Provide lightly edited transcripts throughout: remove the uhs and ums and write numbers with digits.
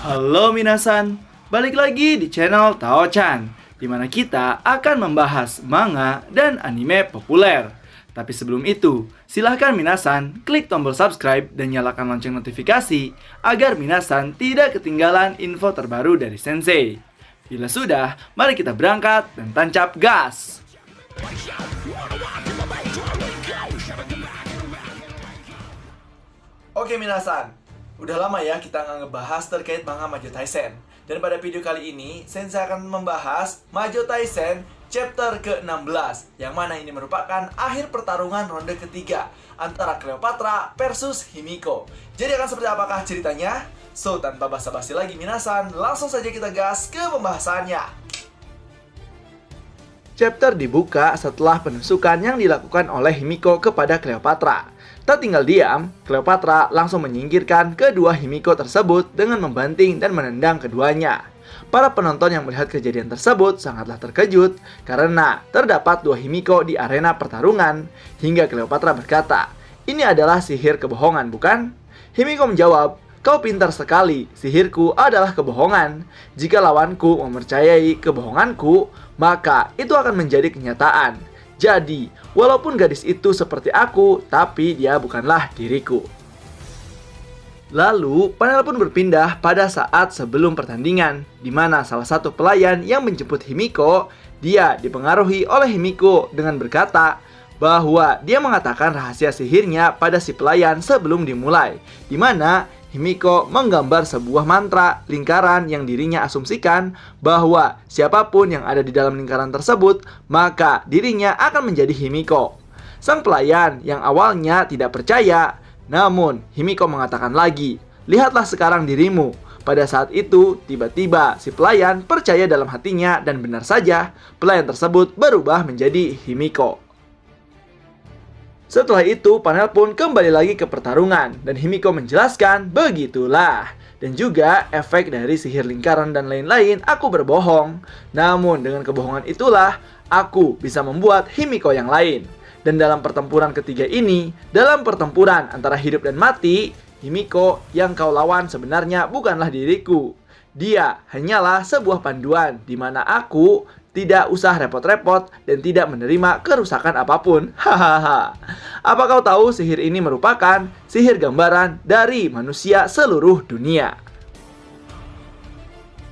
Halo minasan, balik lagi di channel Tao-chan, di mana kita akan membahas manga dan anime populer. Tapi sebelum itu, silahkan minasan klik tombol subscribe dan nyalakan lonceng notifikasi agar minasan tidak ketinggalan info terbaru dari Sensei. Bila sudah, mari kita berangkat dan tancap gas! Oke minasan, udah lama ya kita nggak ngebahas terkait manga Majo Taisen. Dan pada video kali ini, Sensei akan membahas Majo Taisen chapter ke-16, yang mana ini merupakan akhir pertarungan ronde ketiga antara Cleopatra versus Himiko. Jadi akan seperti apakah ceritanya? So, tanpa basa-basi lagi minasan, langsung saja kita gas ke pembahasannya. Chapter dibuka setelah penusukan yang dilakukan oleh Himiko kepada Cleopatra. Tak tinggal diam, Cleopatra langsung menyingkirkan kedua Himiko tersebut dengan membanting dan menendang keduanya. Para penonton yang melihat kejadian tersebut sangatlah terkejut karena terdapat dua Himiko di arena pertarungan, hingga Cleopatra berkata, "Ini adalah sihir kebohongan, bukan?" Himiko menjawab, "Kau pintar sekali, sihirku adalah kebohongan. Jika lawanku mempercayai kebohonganku, maka itu akan menjadi kenyataan. Jadi, walaupun gadis itu seperti aku, tapi dia bukanlah diriku." Lalu, panel pun berpindah pada saat sebelum pertandingan, di mana salah satu pelayan yang menjemput Himiko, dia dipengaruhi oleh Himiko dengan berkata bahwa dia mengatakan rahasia sihirnya pada si pelayan sebelum dimulai, di mana Himiko menggambar sebuah mantra lingkaran yang dirinya asumsikan bahwa siapapun yang ada di dalam lingkaran tersebut, maka dirinya akan menjadi Himiko. Sang pelayan yang awalnya tidak percaya, namun Himiko mengatakan lagi, "Lihatlah sekarang dirimu." Pada saat itu, tiba-tiba si pelayan percaya dalam hatinya dan benar saja, pelayan tersebut berubah menjadi Himiko. Setelah itu, panel pun kembali lagi ke pertarungan, dan Himiko menjelaskan, "Begitulah. Dan juga efek dari sihir lingkaran dan lain-lain, aku berbohong. Namun dengan kebohongan itulah, aku bisa membuat Himiko yang lain. Dan dalam pertempuran ketiga ini, dalam pertempuran antara hidup dan mati, Himiko yang kau lawan sebenarnya bukanlah diriku. Dia hanyalah sebuah panduan, di mana aku tidak usah repot-repot dan tidak menerima kerusakan apapun." Hahaha. Apa kau tahu sihir ini merupakan sihir gambaran dari manusia seluruh dunia?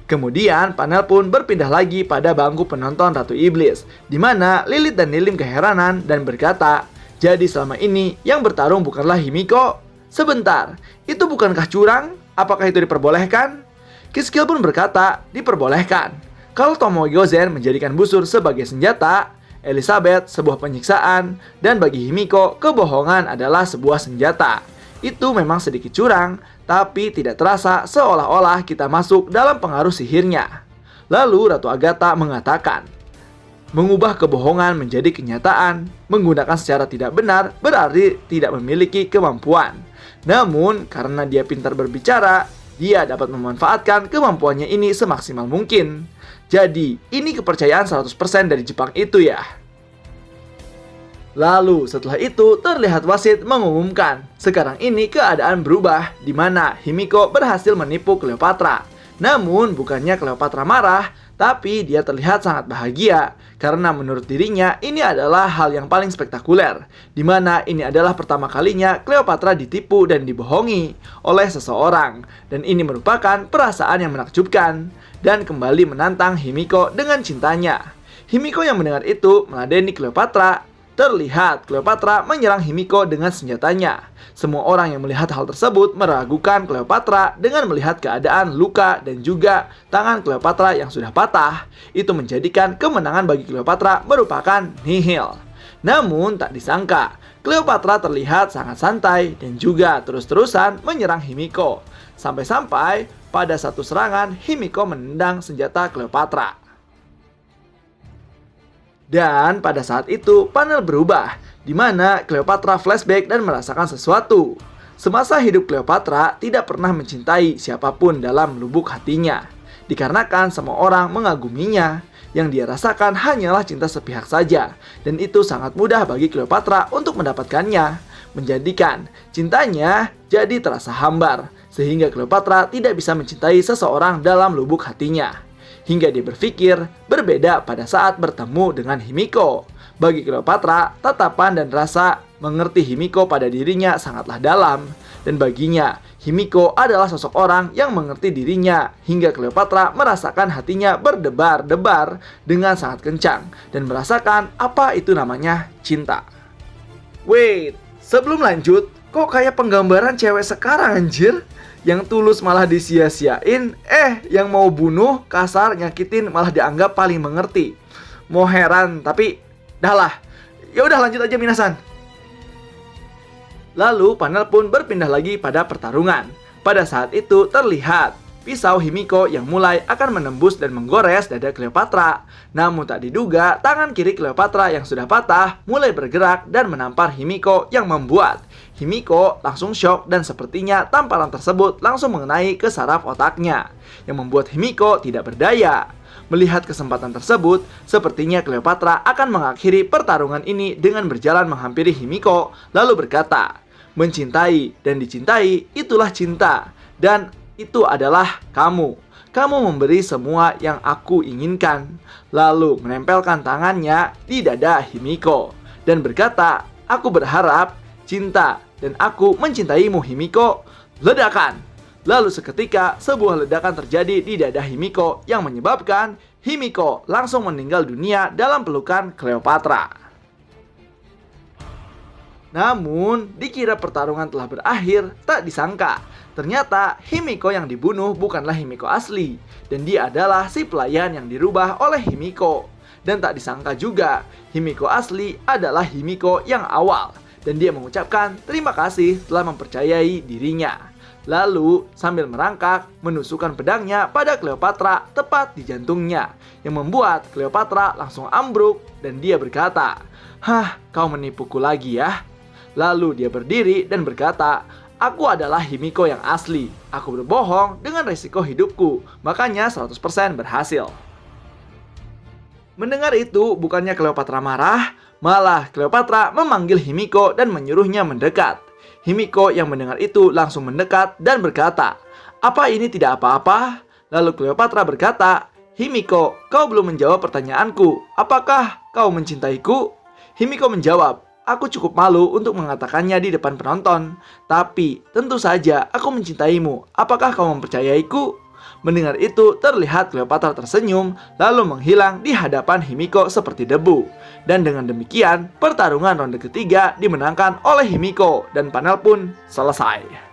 Kemudian panel pun berpindah lagi pada bangku penonton Ratu Iblis, di mana Lilith dan Nilim keheranan dan berkata, "Jadi selama ini yang bertarung bukanlah Himiko? Sebentar, itu bukankah curang? Apakah itu diperbolehkan?" Kiskil pun berkata, "Diperbolehkan. Kalau Tomogozen menjadikan busur sebagai senjata, Elizabeth sebuah penyiksaan, dan bagi Himiko, kebohongan adalah sebuah senjata. Itu memang sedikit curang, tapi tidak terasa seolah-olah kita masuk dalam pengaruh sihirnya." Lalu Ratu Agatha mengatakan, "Mengubah kebohongan menjadi kenyataan, menggunakan secara tidak benar berarti tidak memiliki kemampuan. Namun, karena dia pintar berbicara, dia dapat memanfaatkan kemampuannya ini semaksimal mungkin. Jadi, ini kepercayaan 100% dari Jepang itu ya." Lalu setelah itu terlihat wasit mengumumkan, sekarang ini keadaan berubah, di mana Himiko berhasil menipu Cleopatra. Namun bukannya Cleopatra marah, tapi dia terlihat sangat bahagia karena menurut dirinya ini adalah hal yang paling spektakuler, di mana ini adalah pertama kalinya Cleopatra ditipu dan dibohongi oleh seseorang, dan ini merupakan perasaan yang menakjubkan, dan kembali menantang Himiko dengan cintanya. Himiko yang mendengar itu meladeni Cleopatra. Terlihat Cleopatra menyerang Himiko dengan senjatanya. Semua orang yang melihat hal tersebut meragukan Cleopatra dengan melihat keadaan luka dan juga tangan Cleopatra yang sudah patah. Itu menjadikan kemenangan bagi Cleopatra merupakan nihil. Namun tak disangka, Cleopatra terlihat sangat santai dan juga terus-terusan menyerang Himiko. Sampai-sampai pada satu serangan Himiko menendang senjata Cleopatra. Dan pada saat itu panel berubah, di mana Cleopatra flashback dan merasakan sesuatu. Semasa hidup Cleopatra tidak pernah mencintai siapapun dalam lubuk hatinya, dikarenakan semua orang mengaguminya. Yang dia rasakan hanyalah cinta sepihak saja, dan itu sangat mudah bagi Cleopatra untuk mendapatkannya, menjadikan cintanya jadi terasa hambar, sehingga Cleopatra tidak bisa mencintai seseorang dalam lubuk hatinya. Hingga dia berpikir berbeda pada saat bertemu dengan Himiko. Bagi Cleopatra, tatapan dan rasa mengerti Himiko pada dirinya sangatlah dalam. Dan baginya, Himiko adalah sosok orang yang mengerti dirinya. Hingga Cleopatra merasakan hatinya berdebar-debar dengan sangat kencang. Dan merasakan apa itu namanya cinta. Wait, sebelum lanjut, kok kayak penggambaran cewek sekarang anjir? Yang tulus malah disia-siain, yang mau bunuh, kasar, nyakitin malah dianggap paling mengerti. Mau heran, tapi dah lah. Ya udah lanjut aja minasan. Lalu panel pun berpindah lagi pada pertarungan. Pada saat itu terlihat pisau Himiko yang mulai akan menembus dan menggores dada Cleopatra. Namun tak diduga, tangan kiri Cleopatra yang sudah patah mulai bergerak dan menampar Himiko yang membuat Himiko langsung shock dan sepertinya tamparan tersebut langsung mengenai ke saraf otaknya, yang membuat Himiko tidak berdaya. Melihat kesempatan tersebut, sepertinya Cleopatra akan mengakhiri pertarungan ini dengan berjalan menghampiri Himiko, lalu berkata, "Mencintai dan dicintai, itulah cinta. Dan itu adalah kamu. Kamu memberi semua yang aku inginkan." Lalu menempelkan tangannya di dada Himiko dan berkata, "Aku berharap, cinta, dan aku mencintaimu Himiko." Ledakan. Lalu seketika sebuah ledakan terjadi di dada Himiko yang menyebabkan Himiko langsung meninggal dunia dalam pelukan Cleopatra. Namun, dikira pertarungan telah berakhir, tak disangka ternyata Himiko yang dibunuh bukanlah Himiko asli, dan dia adalah si pelayan yang dirubah oleh Himiko. Dan tak disangka juga, Himiko asli adalah Himiko yang awal, dan dia mengucapkan terima kasih telah mempercayai dirinya. Lalu sambil merangkak, menusukkan pedangnya pada Cleopatra tepat di jantungnya, yang membuat Cleopatra langsung ambruk dan dia berkata, "Hah, kau menipuku lagi ya?" Lalu dia berdiri dan berkata, "Aku adalah Himiko yang asli. Aku berbohong dengan resiko hidupku, makanya 100% berhasil." Mendengar itu, bukannya Cleopatra marah, malah Cleopatra memanggil Himiko dan menyuruhnya mendekat. Himiko yang mendengar itu langsung mendekat dan berkata, "Apa ini tidak apa-apa?" Lalu Cleopatra berkata, "Himiko, kau belum menjawab pertanyaanku. Apakah kau mencintaiku?" Himiko menjawab, "Aku cukup malu untuk mengatakannya di depan penonton. Tapi tentu saja aku mencintaimu. Apakah kau mempercayaiku?" Mendengar itu terlihat Cleopatra tersenyum lalu menghilang di hadapan Himiko seperti debu. Dan dengan demikian pertarungan ronde ketiga dimenangkan oleh Himiko dan panel pun selesai.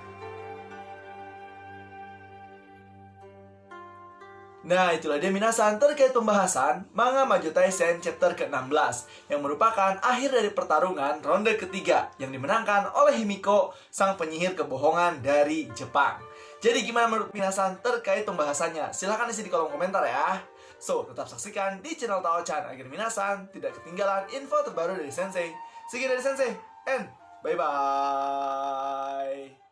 Nah, itulah dia minasan terkait pembahasan manga Maju Taisen chapter ke-16 yang merupakan akhir dari pertarungan ronde ketiga yang dimenangkan oleh Himiko, sang penyihir kebohongan dari Jepang. Jadi gimana menurut minasan terkait pembahasannya? Silahkan isi di kolom komentar ya. So, tetap saksikan di channel Tao-chan agar minasan tidak ketinggalan info terbaru dari Sensei. Sekian dari Sensei, and bye-bye.